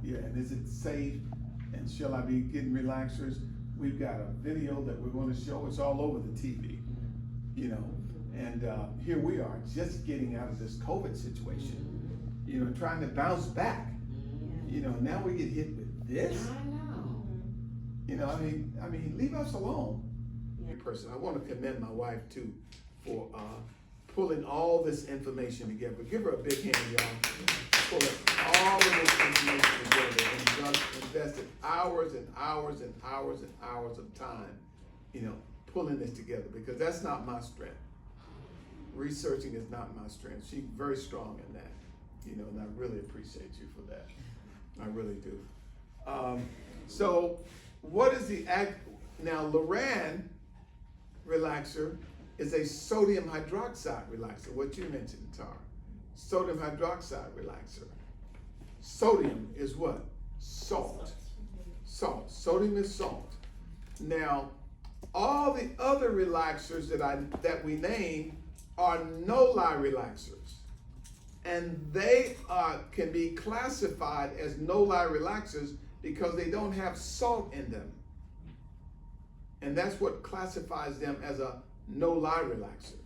Yeah, and is it safe? And shall I be getting relaxers? We've got a video that we're going to show. It's all over the TV, you know. And here we are, just getting out of this COVID situation, you know, trying to bounce back. You know, now we get hit with this. I know. You know, I mean, leave us alone. Person, I want to commend my wife too for pulling all this information together. Give her a big hand, y'all. Pulling all of this information together and just invested hours and hours and hours and hours of time, you know, pulling this together, because that's not my strength. Researching is not my strength. She's very strong in that, you know, and I really appreciate you for that. I really do. So what is the now Loran relaxer is a sodium hydroxide relaxer, what you mentioned, Tar. Sodium hydroxide relaxer. Sodium is what? Salt. Salt. Sodium is salt. Now, all the other relaxers that we name are no-lie relaxers. And they can be classified as no-lie relaxers because they don't have salt in them. And that's what classifies them as a no-lie relaxer.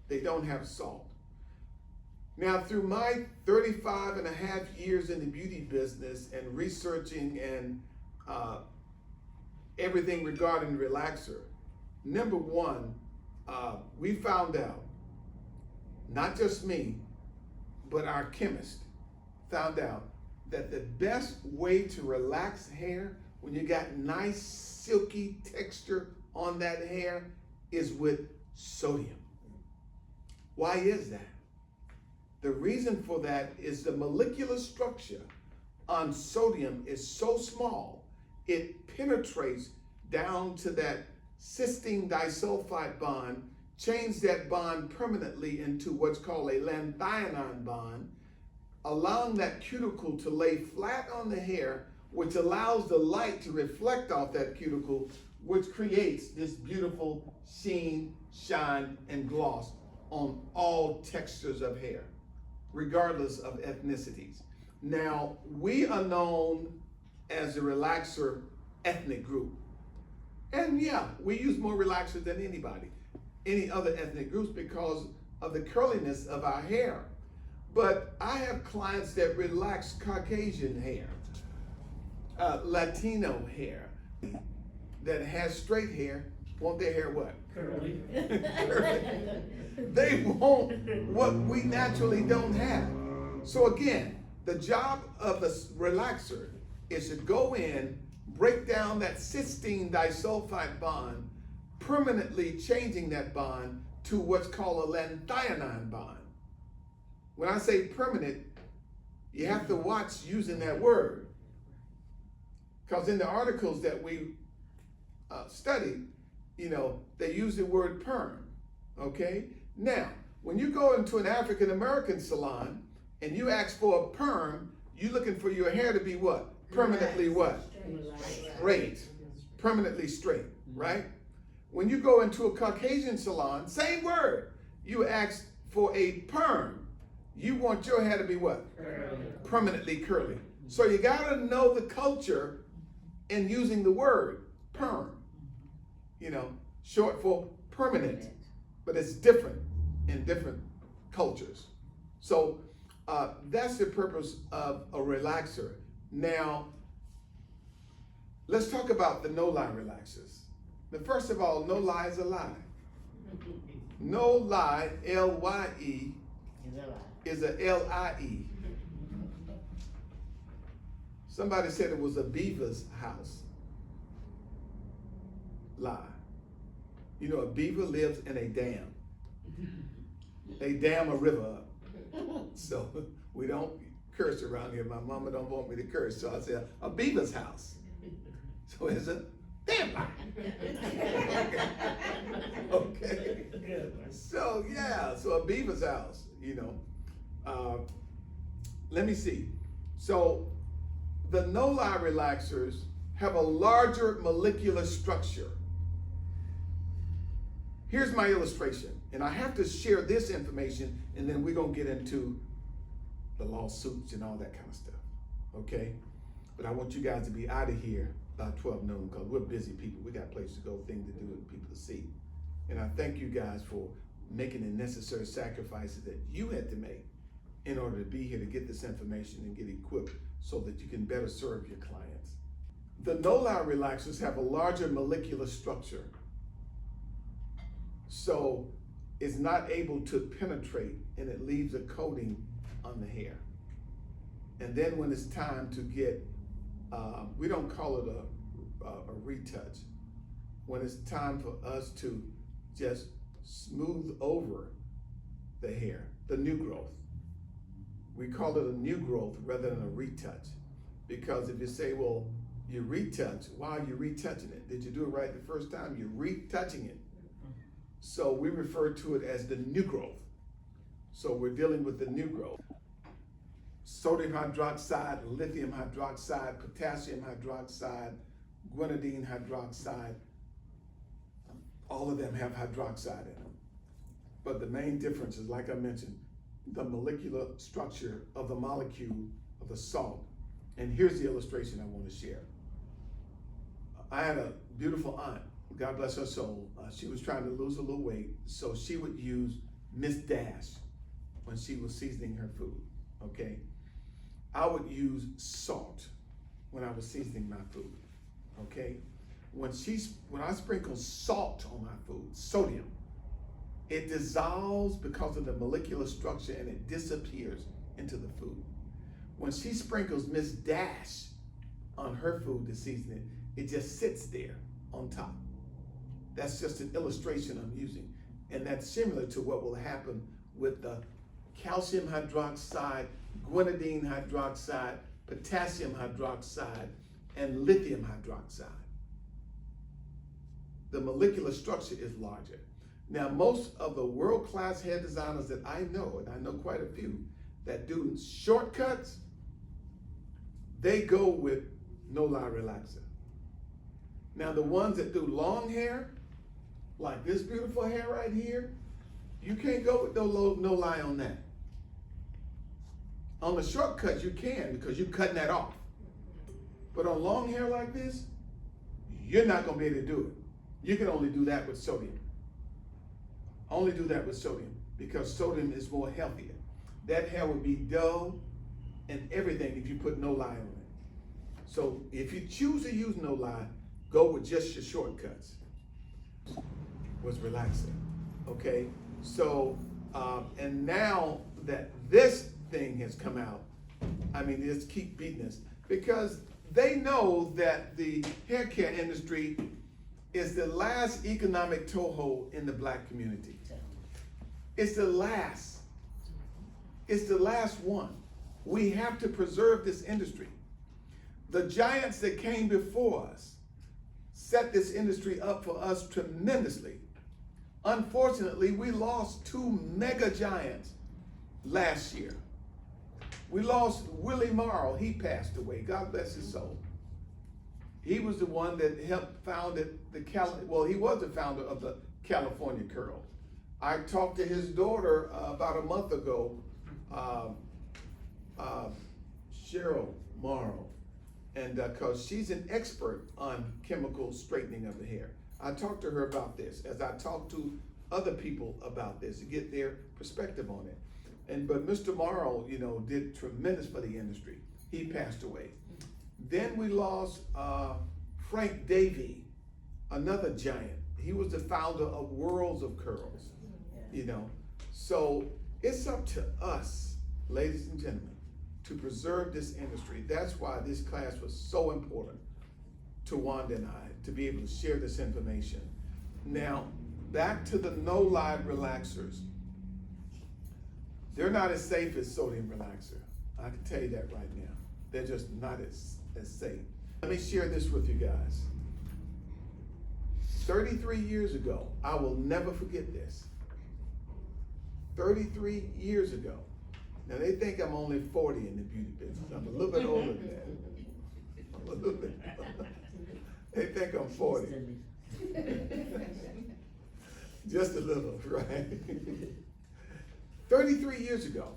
They don't have salt. Now, through my 35 and a half years in the beauty business and researching and everything regarding relaxer, number one, we found out, not just me, but our chemist found out that the best way to relax hair when you got nice silky texture on that hair is with sodium. Why is that? The reason for that is the molecular structure on sodium is so small, it penetrates down to that cysteine disulfide bond, change that bond permanently into what's called a lanthionine bond, allowing that cuticle to lay flat on the hair, which allows the light to reflect off that cuticle, which creates this beautiful sheen, shine, and gloss on all textures of hair, regardless of ethnicities. Now, we are known as a relaxer ethnic group. And yeah, we use more relaxers than any other ethnic groups because of the curliness of our hair. But I have clients that relax Caucasian hair, Latino hair, that has straight hair, want their hair what? Curly. Curly. They want what we naturally don't have. So again, the job of the relaxer is to go in, break down that cysteine disulfide bond, permanently changing that bond to what's called a lanthionine bond. When I say permanent, you have to watch using that word. Because in the articles that we studied, you know, they use the word perm, okay? Now, when you go into an African American salon and you ask for a perm, you're looking for your hair to be what? Permanently what? Straight. Permanently straight, right? When you go into a Caucasian salon, same word. You ask for a perm. You want your hair to be what? Curly. Permanently curly. So you gotta know the culture in using the word perm. You know, short for permanent, but it's different in different cultures. So that's the purpose of a relaxer. Now, let's talk about the no-lie relaxers. First of all, no lie is a lie. No lie, L-Y-E, is a L-I-E. Somebody said it was a beaver's house. Lie. You know, a beaver lives in a dam. They dam a river up. So we don't curse around here. My mama don't want me to curse, so I say a beaver's house. So it's a damn lie. Okay. So yeah, so a beaver's house, you know. Let me see. So the no-lie relaxers have a larger molecular structure. Here's my illustration, and I have to share this information, and then we're gonna get into the lawsuits and all that kind of stuff, okay? But I want you guys to be out of here by 12 noon because we're busy people. We got places to go, things to do, and people to see. And I thank you guys for making the necessary sacrifices that you had to make in order to be here to get this information and get equipped so that you can better serve your clients. The no-lie relaxers have a larger molecular structure, so it's not able to penetrate and it leaves a coating on the hair. And then when it's time to get, we don't call it a retouch. When it's time for us to just smooth over the hair, the new growth, we call it a new growth rather than a retouch. Because if you say, well, you retouch, why are you retouching it? Did you do it right the first time? You're retouching it. So we refer to it as the new growth. So we're dealing with the new growth. Sodium hydroxide, lithium hydroxide, potassium hydroxide, guanidine hydroxide, all of them have hydroxide in them. But the main difference is, like I mentioned, the molecular structure of the molecule of the salt. And here's the illustration I want to share. I had a beautiful aunt, God bless her soul. She was trying to lose a little weight, so she would use Miss Dash when she was seasoning her food, okay? I would use salt when I was seasoning my food, okay? When I sprinkle salt on my food, sodium, it dissolves because of the molecular structure and it disappears into the food. When she sprinkles Miss Dash on her food to season it, it just sits there on top. That's just an illustration I'm using. And that's similar to what will happen with the calcium hydroxide, guanidine hydroxide, potassium hydroxide, and lithium hydroxide. The molecular structure is larger. Now, most of the world-class hair designers that I know, and I know quite a few, that do shortcuts, they go with no-lie relaxer. Now, the ones that do long hair, like this beautiful hair right here, you can't go with no-lie on that. On the shortcuts, you can because you're cutting that off. But on long hair like this, you're not going to be able to do it. You can only do that with sodium. Only do that with sodium because sodium is more healthier. That hair would be dull and everything if you put no-lie on it. So if you choose to use no-lie, go with just your shortcuts. Was relaxing, okay? So, and now that this thing has come out, I mean, just keep beating us because they know that the hair care industry is the last economic toehold in the Black community. It's the last. It's the last one. We have to preserve this industry. The giants that came before us set this industry up for us tremendously. Unfortunately, we lost two mega giants last year. We lost Willie Morrow. He passed away. God bless his soul. He was the one that helped founded he was the founder of the California Curl. I talked to his daughter about a month ago, Cheryl Morrow, and because she's an expert on chemical straightening of the hair. I talked to her about this as I talked to other people about this to get their perspective on it. But Mr. Morrow, did tremendous for the industry. He passed away. Then we lost Frank Davey, another giant. He was the founder of Worlds of Curls, So it's up to us, ladies and gentlemen, to preserve this industry. That's why this class was so important to Wanda and I, to be able to share this information. Now, back to the no-lie relaxers. They're not as safe as sodium relaxer. I can tell you that right now. They're just not as safe. Let me share this with you guys. 33 years ago, I will never forget this. 33 years ago. Now they think I'm only 40 in the beauty business. I'm a little bit older than that. I'm a little bit. They think I'm 40. Just a little, right? 33 years ago,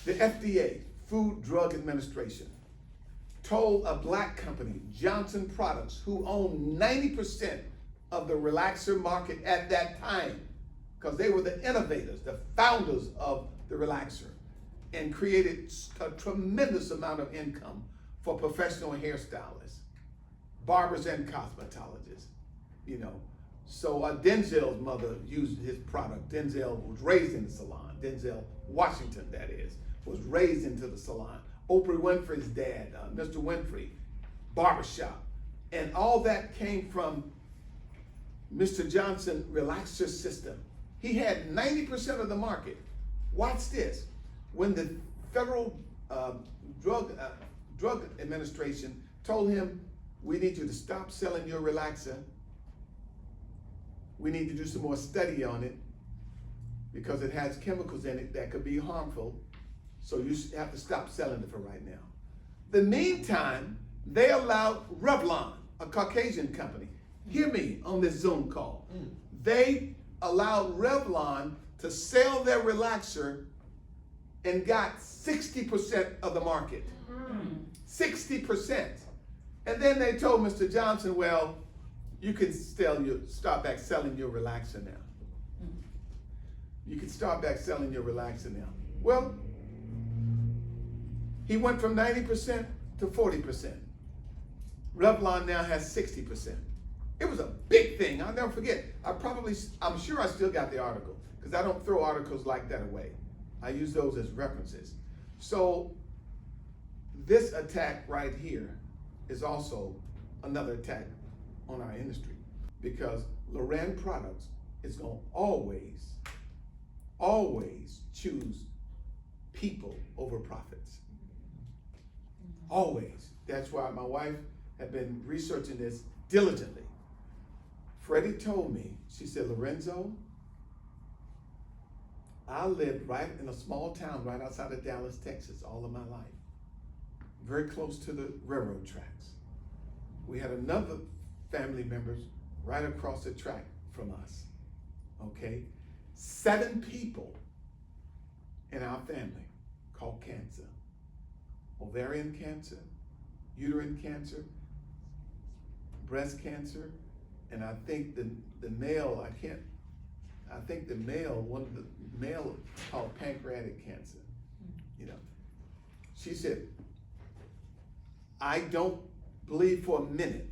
the FDA, Food Drug Administration told a black company, Johnson Products, who owned 90% of the relaxer market at that time, because they were the innovators, the founders of the relaxer, and created a tremendous amount of income for professional hairstylists, barbers, and cosmetologists, you know. So Denzel's mother used his product. Denzel was raised in the salon. Denzel Washington, that is, was raised into the salon. Oprah Winfrey's dad, Mr. Winfrey, barbershop. And all that came from Mr. Johnson relaxer system. He had 90% of the market. Watch this. When the Federal Drug Administration told him, we need you to stop selling your relaxer. We need to do some more study on it because it has chemicals in it that could be harmful. So you have to stop selling it for right now. The meantime, they allowed Revlon, a Caucasian company, hear me on this Zoom call. They allowed Revlon to sell their relaxer and got 60% of the market. 60%. And then they told Mr. Johnson, well, you can start back selling your relaxer now. You can start back selling your relaxer now. Well, he went from 90% to 40%. Revlon now has 60%. It was a big thing. I'll never forget. I'm sure I still got the article because I don't throw articles like that away. I use those as references. So this attack right here is also another attack on our industry because Loren Products is going to always choose people over profits. Always. That's why my wife had been researching this diligently. Freddie told me, she said, Lorenzo, I lived right in a small town right outside of Dallas, Texas, all of my life, very close to the railroad tracks. We had another family members right across the track from us, okay? 7 people in our family caught cancer. Ovarian cancer, uterine cancer, breast cancer, and I think the male, one of the male called pancreatic cancer, you know. She said, I don't believe for a minute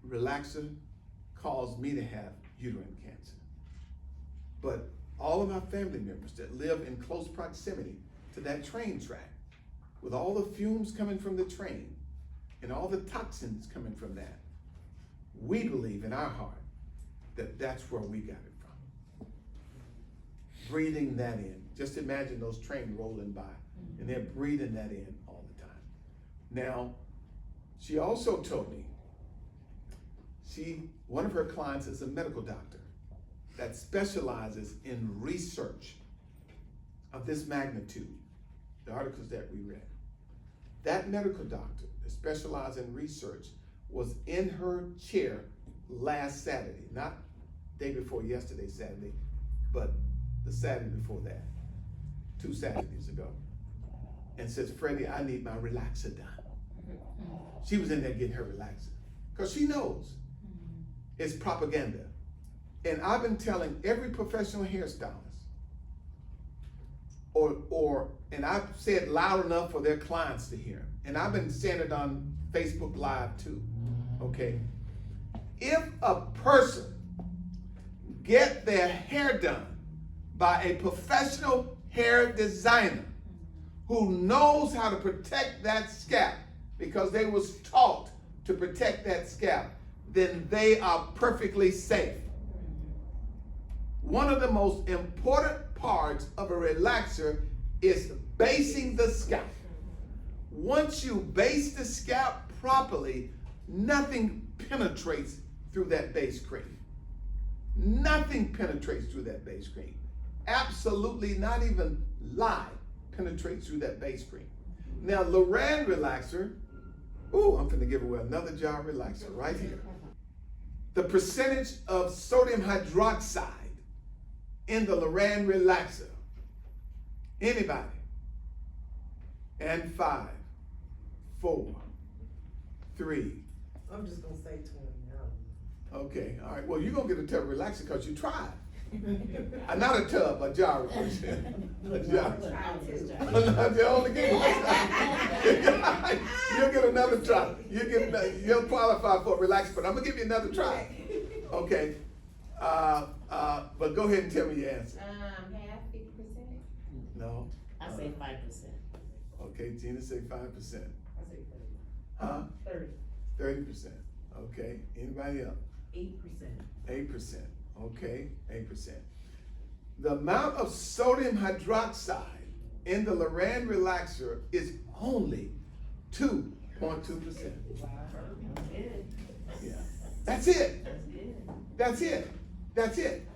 relaxer caused me to have uterine cancer. But all of my family members that live in close proximity to that train track, with all the fumes coming from the train and all the toxins coming from that, we believe in our heart that that's where we got it from. Breathing that in. Just imagine those trains rolling by and they're breathing that in all the time. Now, she also told me, one of her clients is a medical doctor that specializes in research of this magnitude, the articles that we read. That medical doctor that specializes in research was in her chair last Saturday, not day before yesterday, Saturday, but the Saturday before that, 2 Saturdays ago, and says, Freddie, I need my relaxer done. She was in there getting her relaxer because she knows it's propaganda. And I've been telling every professional hairstylist, and I've said loud enough for their clients to hear, and I've been saying it on Facebook Live too, okay? If a person get their hair done by a professional hair designer who knows how to protect that scalp because they was taught to protect that scalp, then they are perfectly safe. One of the most important parts of a relaxer is basing the scalp. Once you base the scalp properly, nothing penetrates through that base cream. Nothing penetrates through that base cream. Absolutely not even lye penetrates through that base cream. Now, Loren relaxer, I'm finna give away another jar of relaxer right here. The percentage of sodium hydroxide in the Loren relaxer, anybody, And 5, 4, 3. I'm just gonna say 20. Okay, all right. Well, you're gonna get a tub of relaxer because you tried. Not a tub, a jar. A jar. They only give you one try. You'll get another try. You'll qualify for a relaxer, but I'm gonna give you another try. Okay. But go ahead and tell me your answer. Half, 50%. No. I say 5%. Okay, Gina say 5%. I say 30. Huh? 30. 30%. Okay. Anybody else? 8%. 8%. Okay, 8%. The amount of sodium hydroxide in the Loran relaxer is only 2.2%. Yeah. That's it. That's it. That's it.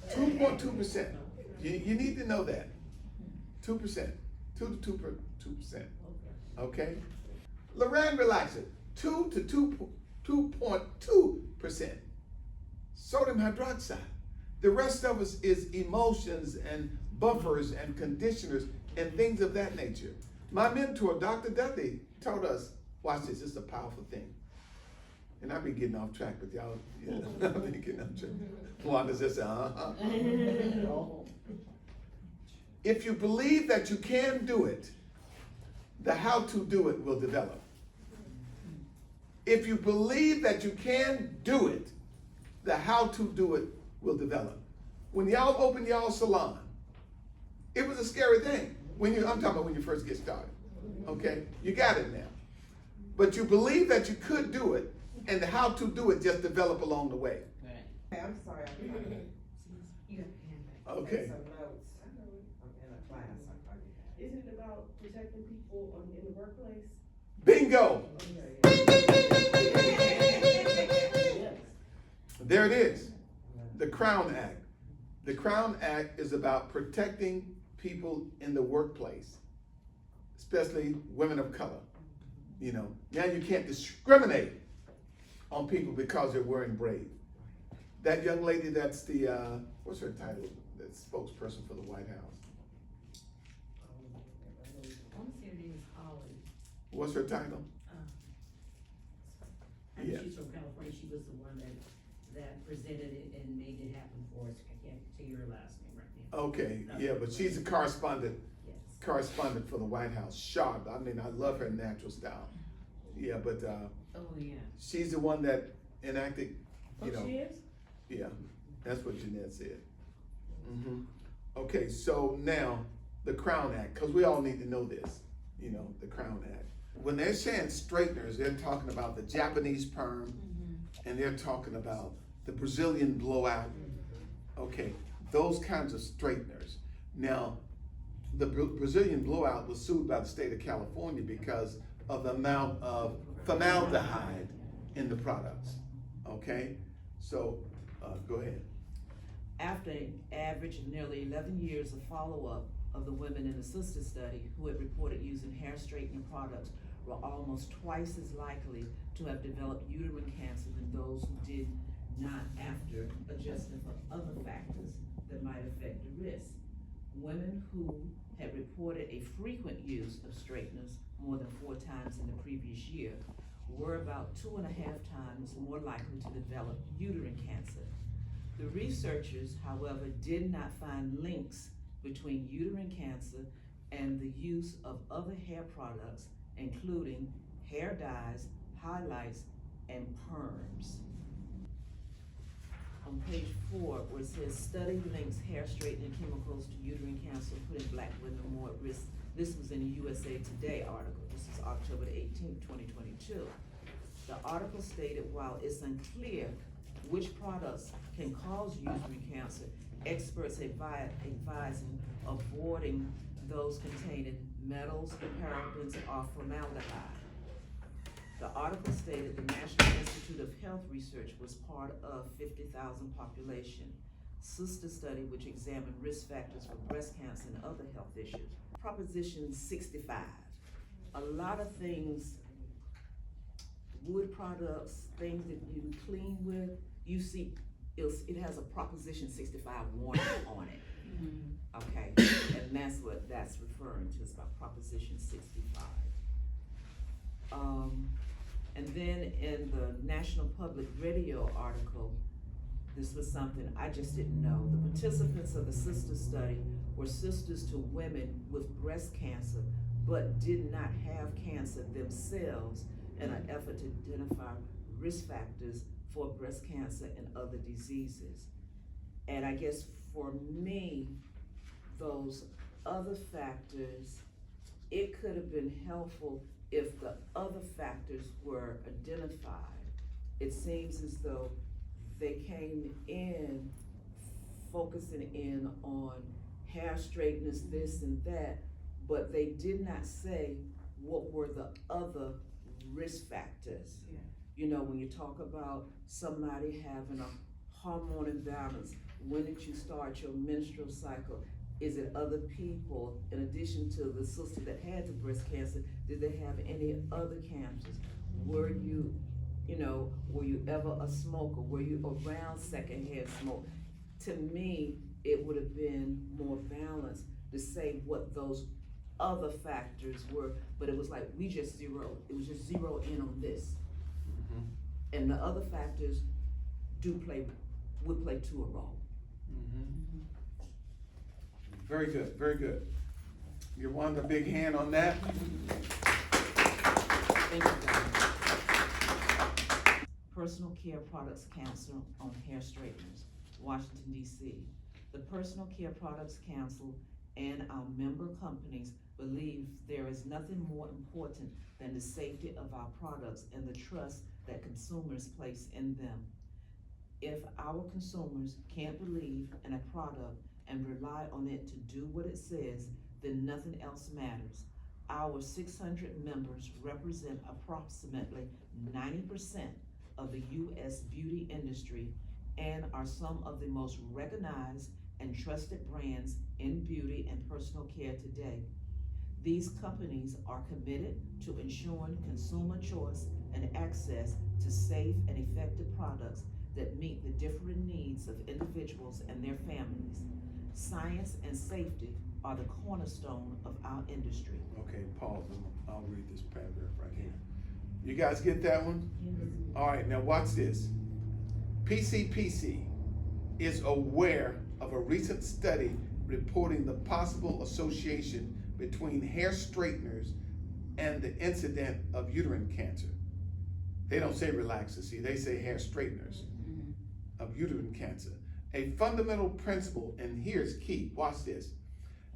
2.2%. You need to know that. 2%. 2 to 2%. Okay? Loran relaxer, 2 to 2.2%. Sodium hydroxide. The rest of us is emulsions and buffers and conditioners and things of that nature. My mentor, Dr. Dudley, told us, watch this, it's a powerful thing. And I've been getting off track with y'all. Yeah, I've been getting off track. Wanda just said, If you believe that you can do it, the how to do it will develop. If you believe that you can do it, the how to do it will develop. When y'all open y'all salon, it was a scary thing. I'm talking about when you first get started. Okay? You got it now. But you believe that you could do it, and the how to do it just develop along the way. Right. Hey, I'm sorry. You got your hand back. Okay. Take some notes. I'm in a class. Isn't it about protecting people in the workplace? Bingo! There it is. The Crown Act. The Crown Act is about protecting people in the workplace, especially women of color. You know, now you can't discriminate on people because they're wearing braid. That young lady, that's the, what's her title? The spokesperson for the White House. I want to say her name is Holly. What's her title? I know Yeah. she's from California. She was the one that presented it and made it happen for us. I can't tell you her last name right now. Okay, No. yeah, but she's a correspondent Yes. for the White House. Sharp. I mean, I love her natural style. Yeah, but Oh, yeah. she's the one that enacted, you know. She is? Yeah, that's what Jeanette said. Okay, so now the Crown Act, because we all need to know this, you know, the Crown Act. When they're saying straighteners, they're talking about the Japanese perm, and they're talking about the Brazilian blowout. Okay, those kinds of straighteners. Now, the Brazilian blowout was sued by the state of California because of the amount of formaldehyde in the products. Okay, so go ahead. After an average of nearly 11 years of follow-up of the women in the sister study who had reported using hair straightening products were almost twice as likely to have developed uterine cancer than those who did not after adjusting for other factors that might affect the risk. Women who had reported a frequent use of straighteners more than 4 times in the previous year were about 2.5 times more likely to develop uterine cancer. The researchers, however, did not find links between uterine cancer and the use of other hair products, including hair dyes, highlights, and perms. On page 4, where it says study links hair straightening chemicals to uterine cancer, putting Black women more at risk. This was in a USA Today article. This is October 18, 2022. The article stated while it's unclear which products can cause uterine cancer, experts advising avoiding those containing metals, parabens, or formaldehyde. The article stated the National Institute of Health Research was part of 50,000 population sister study which examined risk factors for breast cancer and other health issues. Proposition 65. A lot of things, wood products, things that you clean with, you see it has a Proposition 65 warning on it. Okay, and And that's what that's referring to, it's about Proposition 65. And then in the National Public Radio article, this was something I just didn't know. The participants of the sister study were sisters to women with breast cancer, but did not have cancer themselves in an effort to identify risk factors for breast cancer and other diseases. And I guess for me, those other factors, it could have been helpful if the other factors were identified. It seems as though they came in focusing in on hair straighteners, this and that, but they did not say what were the other risk factors. Yeah. You know, when you talk about somebody having a hormone imbalance, when did you start your menstrual cycle? Is it other people, in addition to the sister that had the breast cancer, did they have any other cancers? Were you ever a smoker? Were you around secondhand smoke? To me, it would have been more balanced to say what those other factors were, but it was like, it was just zero in on this. Mhm. And the other factors would play too a role. Mhm. Very good, very good. You want a big hand on that? Thank you, guys. Personal Care Products Council on Hair Straighteners, Washington, D.C. The Personal Care Products Council and our member companies believe there is nothing more important than the safety of our products and the trust that consumers place in them. If our consumers can't believe in a product and rely on it to do what it says, then nothing else matters. Our 600 members represent approximately 90% of the U.S. beauty industry and are some of the most recognized and trusted brands in beauty and personal care today. These companies are committed to ensuring consumer choice and access to safe and effective products that meet the different needs of individuals and their families. Science and safety are the cornerstone of our industry. Okay, pause. I'll read this paragraph right here. You guys get that one? All right, now watch this. PCPC is aware of a recent study reporting the possible association between hair straighteners and the incidence of uterine cancer. They don't say relaxers, see, they say hair straighteners of uterine cancer. A fundamental principle, and here's key, watch this.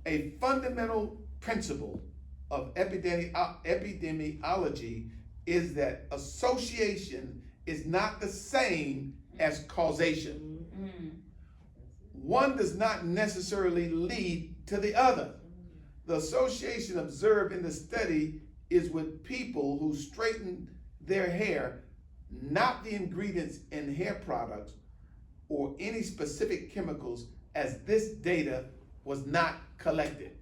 A fundamental principle of epidemiology is that association is not the same as causation. One does not necessarily lead to the other. The association observed in the study is with people who straighten their hair, not the ingredients in hair products or any specific chemicals, as this data was not collected.